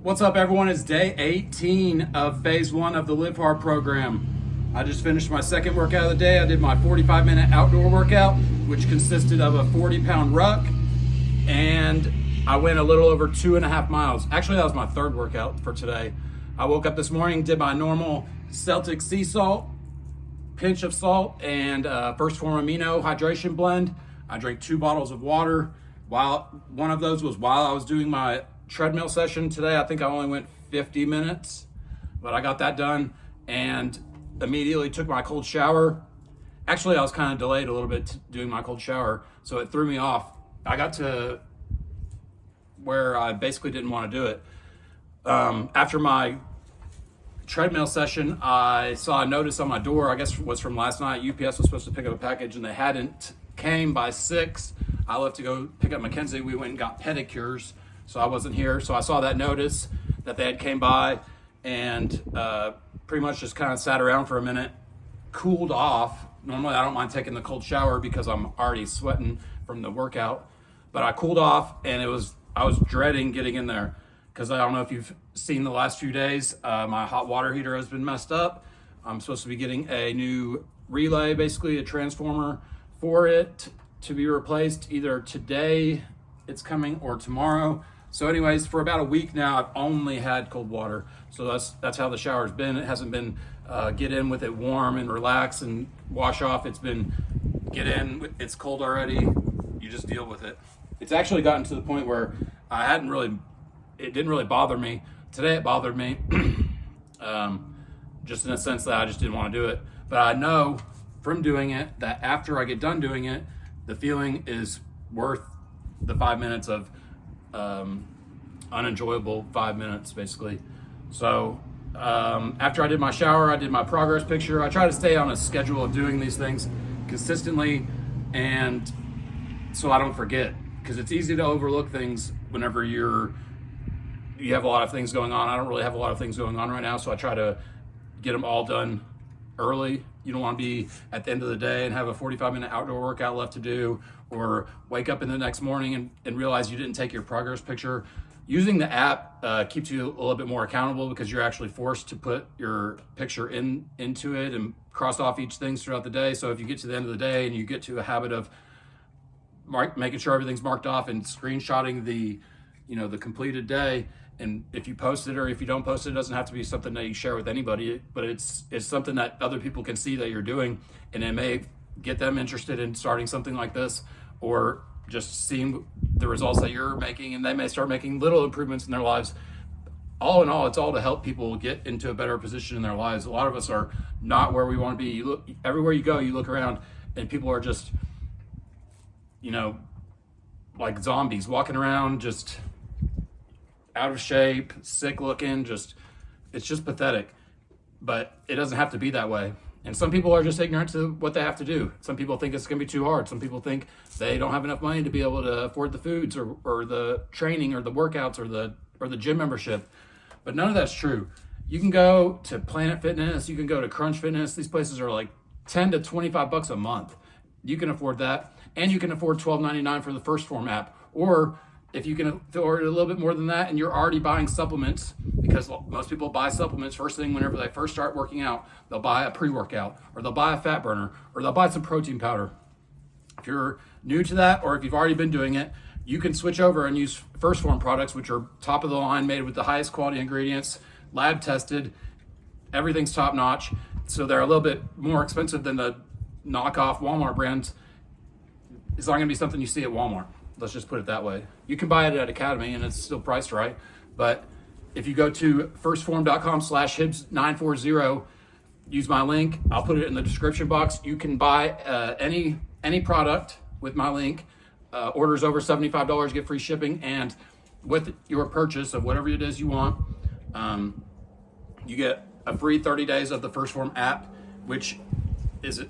What's up, everyone? It's day 18 of phase 1 of the Live Hard program. I just finished my second workout of the day. I did my 45-minute outdoor workout, which consisted of a 40-pound ruck, and I went a little over 2.5 miles. Actually, that was my third workout for today. I woke up this morning, did my normal Celtic sea salt, pinch of salt, and first form amino hydration blend. I drank 2 bottles of water. One of those was while I was doing my treadmill session today. I think I only went 50 minutes, but I got that done and immediately took my cold shower. Actually, I was kind of delayed a little bit doing my cold shower, so it threw me off. I got to where I basically didn't want to do it. After my treadmill session, I saw a notice on my door. I guess it was from last night. UPS was supposed to pick up a package and they hadn't came by 6. I left to go pick up Mackenzie. We went and got pedicures, so I wasn't here. So I saw that notice that they had came by and pretty much just kind of sat around for a minute, cooled off. Normally I don't mind taking the cold shower because I'm already sweating from the workout, but I cooled off and I was dreading getting in there because I don't know if you've seen the last few days, my hot water heater has been messed up. I'm supposed to be getting a new relay, basically a transformer for it to be replaced either today, it's coming, or tomorrow. So anyways, for about a week now, I've only had cold water. So that's how the shower's been. It hasn't been get in with it warm and relax and wash off. It's been get in, it's cold already, you just deal with it. It's actually gotten to the point where it didn't really bother me. Today it bothered me, just in a sense that I just didn't want to do it. But I know from doing it that after I get done doing it, the feeling is worth the 5 minutes of unenjoyable 5 minutes, basically. So after I did my shower, I did my progress picture. I try to stay on a schedule of doing these things consistently, and so I don't forget, because it's easy to overlook things whenever you have a lot of things going on. I don't really have a lot of things going on right now, so I try to get them all done early. You don't want to be at the end of the day and have a 45-minute outdoor workout left to do, or wake up in the next morning and realize you didn't take your progress picture. Using the app keeps you a little bit more accountable because you're actually forced to put your picture into it and cross off each thing throughout the day. So if you get to the end of the day and you get to a habit of making sure everything's marked off and screenshotting the completed day, and if you post it or if you don't post it, it doesn't have to be something that you share with anybody, but it's something that other people can see that you're doing, and it may get them interested in starting something like this, or just seeing the results that you're making, and they may start making little improvements in their lives. All in all, it's all to help people get into a better position in their lives. A lot of us are not where we want to be. You look everywhere you go, you look around, and people are just, like zombies walking around, just out of shape, sick looking, it's just pathetic. But it doesn't have to be that way. And some people are just ignorant to what they have to do. Some people think it's gonna be too hard. Some people think they don't have enough money to be able to afford the foods or the training or the workouts or the gym membership. But none of that's true. You can go to Planet Fitness, you can go to Crunch Fitness. These places are like $10 to $25 a month. You can afford that. And you can afford $12.99 for the First Form app. Or if you can afford a little bit more than that and you're already buying supplements, because most people buy supplements first thing whenever they first start working out, they'll buy a pre-workout, or they'll buy a fat burner, or they'll buy some protein powder. If you're new to that, or if you've already been doing it, you can switch over and use First Form products, which are top of the line, made with the highest quality ingredients, lab tested, everything's top notch. So they're a little bit more expensive than the knockoff Walmart brands. It's not gonna be something you see at Walmart. Let's just put it that way. You can buy it at Academy and it's still priced right. But if you go to firstform.com/Hibs940, use my link. I'll put it in the description box. You can buy any product with my link. Orders over $75 get free shipping. And with your purchase of whatever it is you want, you get a free 30 days of the First Form app, which is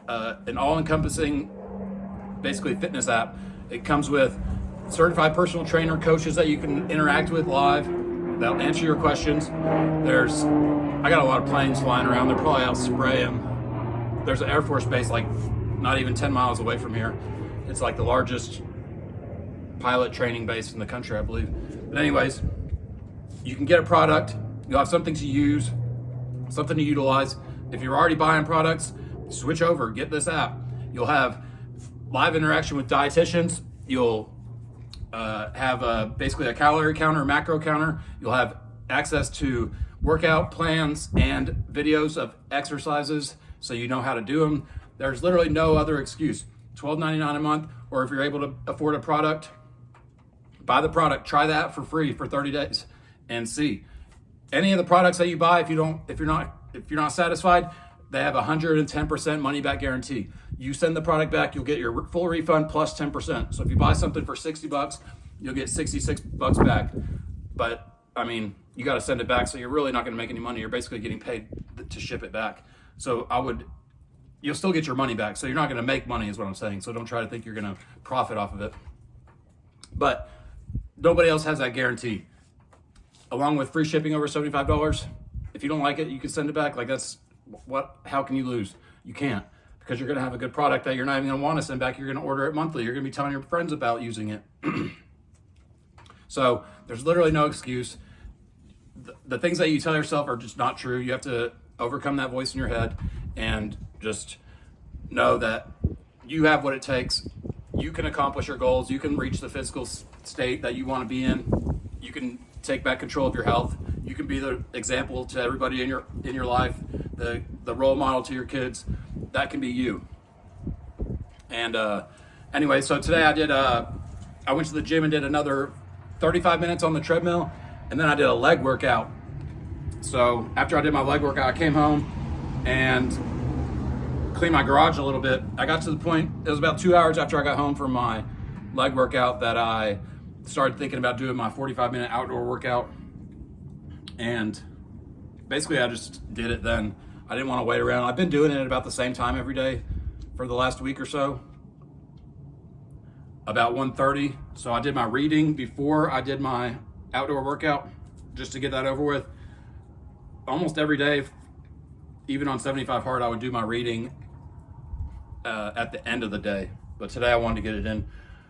an all-encompassing, basically fitness app. It comes with certified personal trainer coaches that you can interact with live. They'll answer your questions. I got a lot of planes flying around. They're probably out spraying. There's an Air Force base like not even 10 miles away from here. It's like the largest pilot training base in the country, I believe. But anyways, you can get a product, you'll have something to use, something to utilize. If you're already buying products, switch over, get this app. You'll have live interaction with dietitians. You'll have basically a calorie counter, macro counter. You'll have access to workout plans and videos of exercises so you know how to do them. There's literally no other excuse. $12.99 a month, or if you're able to afford a product, buy the product, try the app for free for 30 days and see. Any of the products that you buy, if you're not satisfied, they have 110% money back guarantee. You send the product back, you'll get your full refund plus 10%. So if you buy something for $60, you'll get $66 back. But I mean, you got to send it back, so you're really not going to make any money. You're basically getting paid to ship it back. So you'll still get your money back. So you're not going to make money, is what I'm saying. So don't try to think you're going to profit off of it. But nobody else has that guarantee. Along with free shipping over $75. If you don't like it, you can send it back. Like how can you lose? You can't, because you're going to have a good product that you're not even going to want to send back. You're going to order it monthly. You're going to be telling your friends about using it. So there's literally no excuse. The things that you tell yourself are just not true. You have to overcome that voice in your head and just know that you have what it takes. You can accomplish your goals. You can reach the physical state that you want to be in. You can take back control of your health. You can be the example to everybody in your life, the role model to your kids. That can be you. And anyway, so today I went to the gym and did another 35 minutes on the treadmill, and then I did a leg workout. So after I did my leg workout, I came home and cleaned my garage a little bit. I got to the point, it was about 2 hours after I got home from my leg workout, that I started thinking about doing my 45-minute outdoor workout. And basically I just did it then. I didn't want to wait around. I've been doing it at about the same time every day for the last week or so, about 1:30. So I did my reading before I did my outdoor workout, just to get that over with. Almost every day, even on 75 hard, I would do my reading at the end of the day. But today I wanted to get it in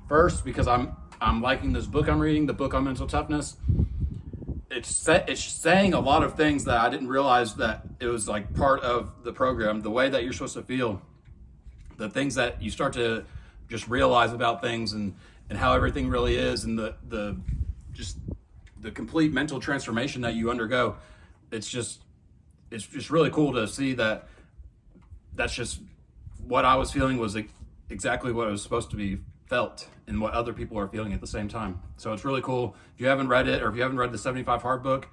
first because I'm liking this book I'm reading, the book on mental toughness. It's saying a lot of things that I didn't realize that it was like part of the program. The way that you're supposed to feel, the things that you start to just realize about things, and how everything really is, and the complete mental transformation that you undergo. It's just really cool to see that that's just what I was feeling was exactly what it was supposed to be felt, and what other people are feeling at the same time. So it's really cool. If you haven't read it, or if you haven't read the 75 hard book,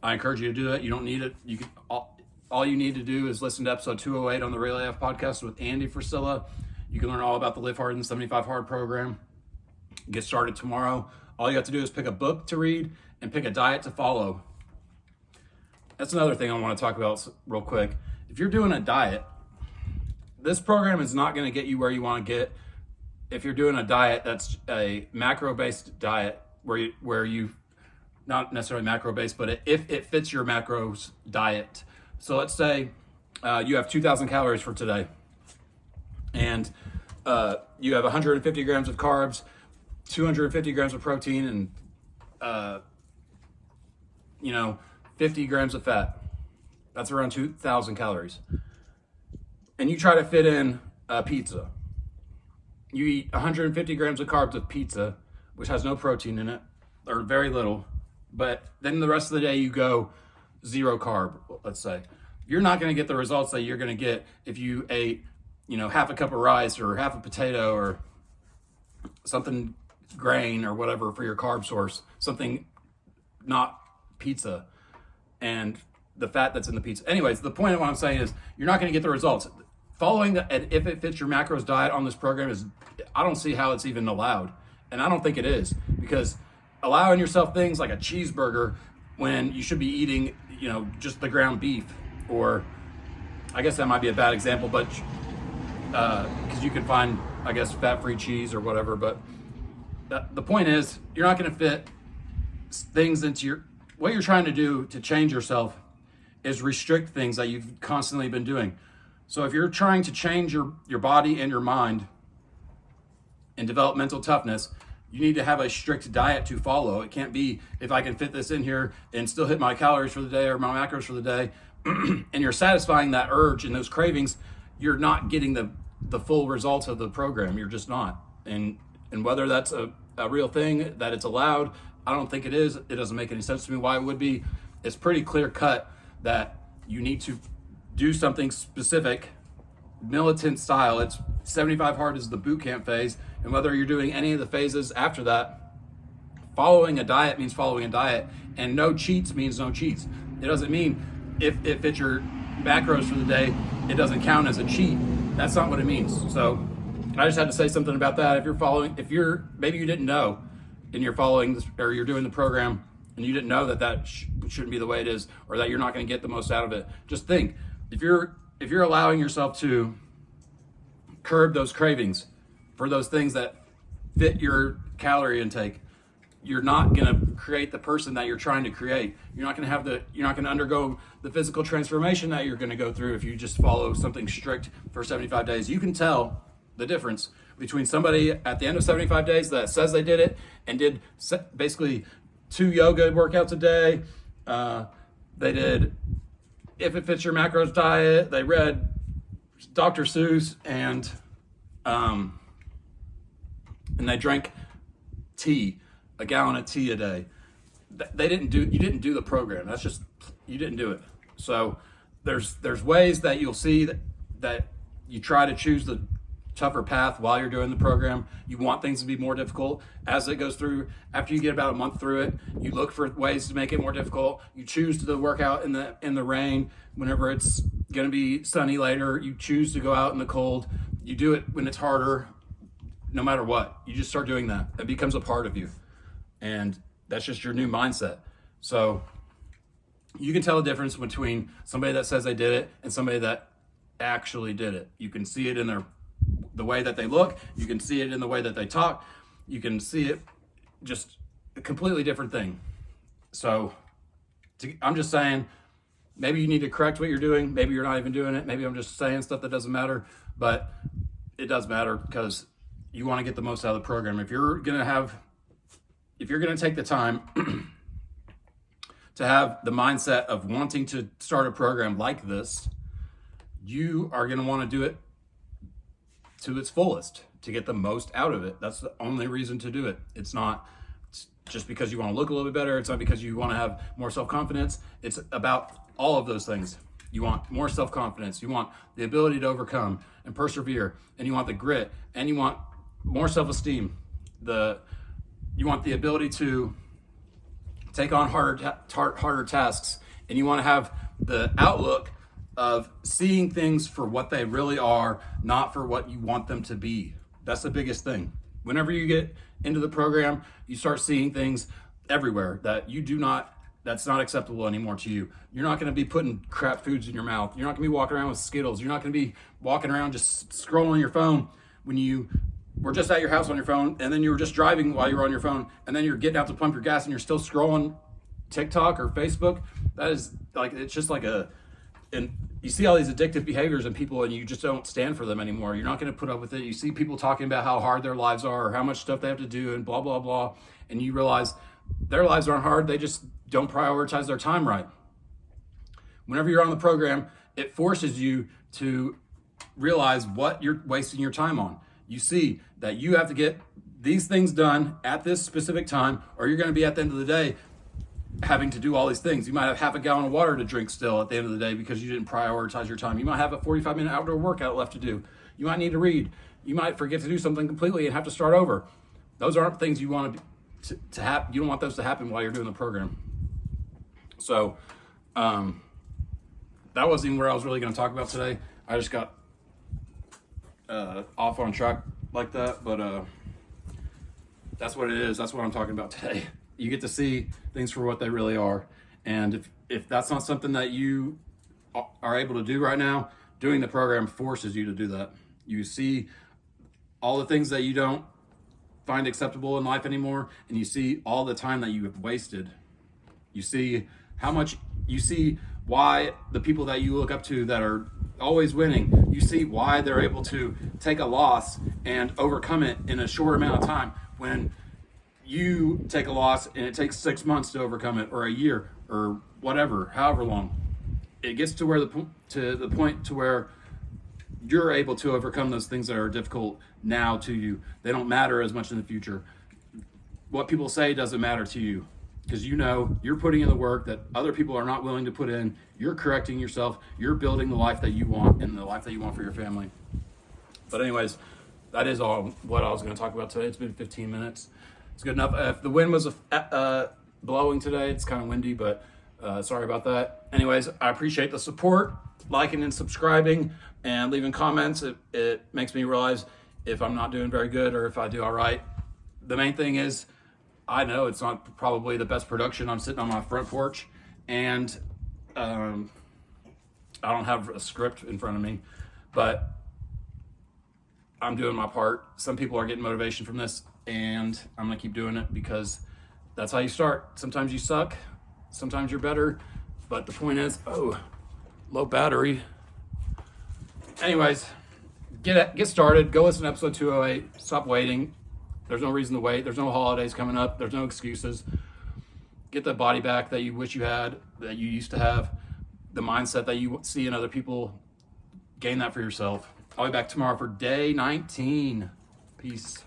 I encourage you to do it. You don't need it. You can all you need to do is listen to episode 208 on the Relay F podcast with Andy Frisella. You can learn all about the Live Hard and 75 Hard program. Get started tomorrow. All you have to do is pick a book to read and pick a diet to follow. That's another thing I want to talk about real quick. If you're doing a diet, this program is not going to get you where you want to get. If you're doing a diet that's a macro-based diet, where you not necessarily macro-based, but if it fits your macros diet. So let's say you have 2,000 calories for today, and you have 150 grams of carbs, 250 grams of protein, and 50 grams of fat. That's around 2,000 calories. And you try to fit in a pizza. You eat 150 grams of carbs of pizza, which has no protein in it, or very little. But then the rest of the day you go 0 carb, let's say. You're not going to get the results that you're going to get if you ate, half a cup of rice or half a potato or something grain or whatever for your carb source, something not pizza, and the fat that's in the pizza. Anyways, the point of what I'm saying is you're not going to get the results. Following if it fits your macros diet on this program I don't see how it's even allowed. And I don't think it is, because allowing yourself things like a cheeseburger when you should be eating, just the ground beef, or I guess that might be a bad example, but because you can find, I guess, fat-free cheese or whatever. But the point is, you're not going to fit things into what you're trying to do to change yourself is restrict things that you've constantly been doing. So if you're trying to change your body and your mind and develop mental toughness, You need to have a strict diet to follow. It can't be, if I can fit this in here and still hit my calories for the day or my macros for the day, and you're satisfying that urge and those cravings, you're not getting the full results of the program. You're just not. And whether that's a real thing, that it's allowed, I don't think it is. It doesn't make any sense to me why it would be. It's pretty clear cut that you need to do something specific, militant style. It's 75 hard is the boot camp phase. And whether you're doing any of the phases after that, following a diet means following a diet, and no cheats means no cheats. It doesn't mean if it's your macros for the day, it doesn't count as a cheat. That's not what it means. So I just had to say something about that. If you're maybe you didn't know, and you're following this, or you're doing the program, and you didn't know that shouldn't be the way it is, or that you're not going to get the most out of it. Just think, if you're allowing yourself to curb those cravings for those things that fit your calorie intake, you're not going to create the person that you're trying to create. You're not going to undergo the physical transformation that you're going to go through if you just follow something strict for 75 days. You can tell the difference between somebody at the end of 75 days that says they did it and did basically 2 yoga workouts a day. They did If It Fits Your Macros diet. They read Dr. Seuss and they drank tea, a gallon of tea a day. You didn't do the program. That's just, you didn't do it. So there's ways that you'll see that you try to choose the tougher path while you're doing the program. You want things to be more difficult as it goes through. After you get about a month through it, you look for ways to make it more difficult. You choose to work out in the rain whenever it's going to be sunny later. You choose to go out in the cold. You do it when it's harder. No matter what, you just start doing that. It becomes a part of you, and that's just your new mindset. So you can tell the difference between somebody that says they did it and somebody that actually did it. You can see it in the way that they look. You can see it in the way that they talk. You can see it, just a completely different thing. So I'm just saying, maybe you need to correct what you're doing. Maybe you're not even doing it. Maybe I'm just saying stuff that doesn't matter, but it does matter because you want to get the most out of the program. If you're going to take the time to have the mindset of wanting to start a program like this, you are going to want to do it to its fullest to get the most out of it. That's the only reason to do it. It's not just because you want to look a little bit better. It's not because you want to have more self-confidence. It's about all of those things. You want more self-confidence. You want the ability to overcome and persevere, and you want the grit, and you want more self-esteem. You want the ability to take on harder tasks, and you want to have the outlook of seeing things for what they really are, not for what you want them to be. That's the biggest thing. Whenever you get into the program, you start seeing things everywhere that that's not acceptable anymore to you. You're not going to be putting crap foods in your mouth. You're not going to be walking around with Skittles. You're not going to be walking around just scrolling your phone when you were just at your house on your phone, and then you were just driving while you were on your phone, and then you're getting out to pump your gas and you're still scrolling TikTok or Facebook. That is like, it's just like and you see all these addictive behaviors in people, and you just don't stand for them anymore. You're not going to put up with it. You see people talking about how hard their lives are or how much stuff they have to do and blah, blah, blah. And you realize their lives aren't hard. They just don't prioritize their time right. Whenever you're on the program, it forces you to realize what you're wasting your time on. You see that you have to get these things done at this specific time, or you're going to be at the end of the day having to do all these things. You might have half a gallon of water to drink still at the end of the day because you didn't prioritize your time. You might have a 45-minute outdoor workout left to do. You might need to read. You might forget to do something completely and have to start over. Those aren't things you want to happen. You don't want those to happen while you're doing the program. So that wasn't even where I was really going to talk about today. I just got off on track like that, but that's what it is. That's what I'm talking about today. You get to see things for what they really are. And if that's not something that you are able to do right now, doing the program forces you to do that. You see all the things that you don't find acceptable in life anymore, and you see all the time that you have wasted. You see why the people that you look up to that are always winning, you see why they're able to take a loss and overcome it in a short amount of time, when you take a loss and it takes 6 months to overcome it, or a year, or whatever, however long. It gets to the point to where you're able to overcome those things that are difficult now to you. They don't matter as much in the future. What people say doesn't matter to you, because you know you're putting in the work that other people are not willing to put in. You're correcting yourself. You're building the life that you want and the life that you want for your family. But anyways, that is all what I was going to talk about today. It's been 15 minutes. It's good enough. If the wind was blowing today, it's kind of windy, but sorry about that. Anyways, I appreciate the support, liking and subscribing, and leaving comments. It makes me realize if I'm not doing very good or if I do all right. The main thing is, I know it's not probably the best production. I'm sitting on my front porch, and I don't have a script in front of me, but I'm doing my part. Some people are getting motivation from this, and I'm gonna keep doing it because that's how you start. Sometimes you suck, sometimes you're better, but the point is, low battery. Anyways, get started. Go listen to episode 208. Stop waiting. There's no reason to wait. There's no holidays coming up. There's no excuses. Get the body back that you wish you had, that you used to have, the mindset that you see in other people. Gain that for yourself. I'll be back tomorrow for day 19. Peace.